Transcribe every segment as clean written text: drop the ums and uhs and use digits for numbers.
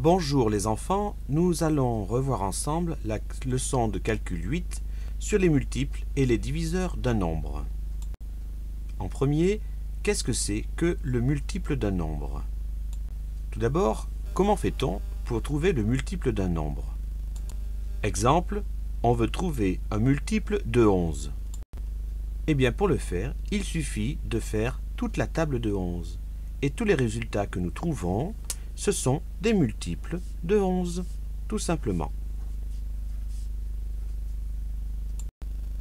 Bonjour les enfants, nous allons revoir ensemble la leçon de calcul 8 sur les multiples et les diviseurs d'un nombre. En premier, qu'est-ce que c'est que le multiple d'un nombre? Tout d'abord, comment fait-on pour trouver le multiple d'un nombre? Exemple, on veut trouver un multiple de 11. Eh bien pour le faire, il suffit de faire toute la table de 11. Et tous les résultats que nous trouvons, ce sont des multiples de 11, tout simplement.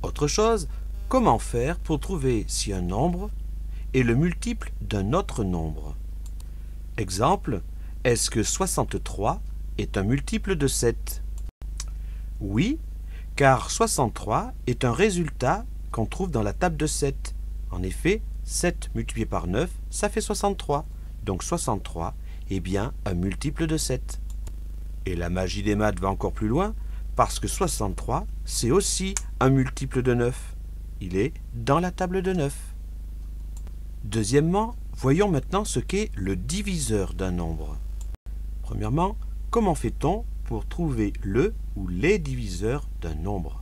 Autre chose, comment faire pour trouver si un nombre est le multiple d'un autre nombre? Exemple, est-ce que 63 est un multiple de 7? Oui, car 63 est un résultat qu'on trouve dans la table de 7. En effet, 7 multiplié par 9, ça fait 63. Donc 63 est bien un multiple de 7. Et la magie des maths va encore plus loin, parce que 63, c'est aussi un multiple de 9. Il est dans la table de 9. Deuxièmement, voyons maintenant ce qu'est le diviseur d'un nombre. Premièrement, comment fait-on pour trouver le ou les diviseurs d'un nombre?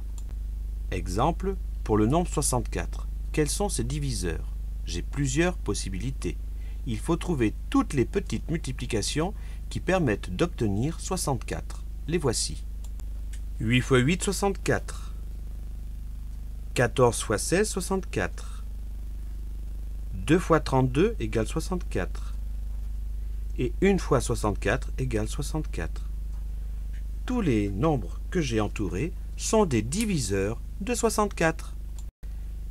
Exemple, pour le nombre 64. Quels sont ses diviseurs? J'ai plusieurs possibilités. Il faut trouver toutes les petites multiplications qui permettent d'obtenir 64. Les voici. 8 x 8, 64. 14 x 16, 64. 2 x 32 égale 64. Et 1 x 64 égale 64. Tous les nombres que j'ai entourés sont des diviseurs de 64.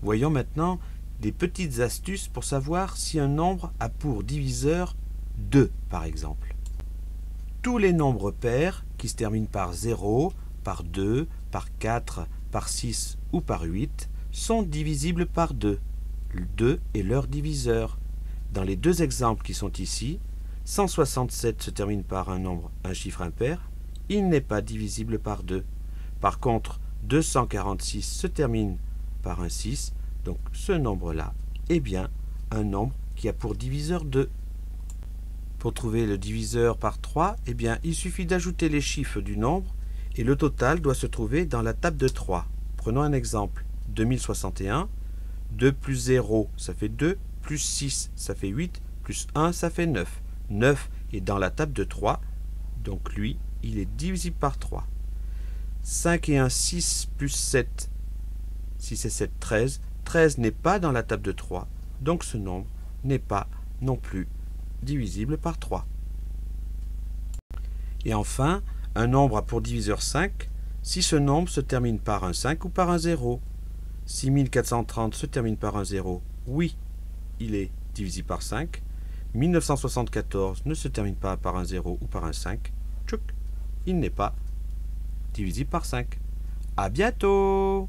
Voyons maintenant des petites astuces pour savoir si un nombre a pour diviseur 2, par exemple. Tous les nombres pairs qui se terminent par 0, par 2, par 4, par 6 ou par 8 sont divisibles par 2. 2 est leur diviseur. Dans les deux exemples qui sont ici, 167 se termine par un chiffre impair, il n'est pas divisible par 2. Par contre, 246 se termine par un 6, donc ce nombre-là est bien un nombre qui a pour diviseur 2. Pour trouver le diviseur par 3, eh bien, il suffit d'ajouter les chiffres du nombre et le total doit se trouver dans la table de 3. Prenons un exemple. 2061, 2 plus 0, ça fait 2, plus 6, ça fait 8, plus 1, ça fait 9. 9 est dans la table de 3, donc lui, il est divisible par 3. 5 et 1, 6 plus 7, 6 et 7, 13. 13 n'est pas dans la table de 3, donc ce nombre n'est pas non plus divisible par 3. Et enfin, un nombre a pour diviseur 5 si ce nombre se termine par un 5 ou par un 0. 6430 se termine par un 0, oui, il est divisible par 5. 1974 ne se termine pas par un 0 ou par un 5, tchouk, il n'est pas divisible par 5. À bientôt!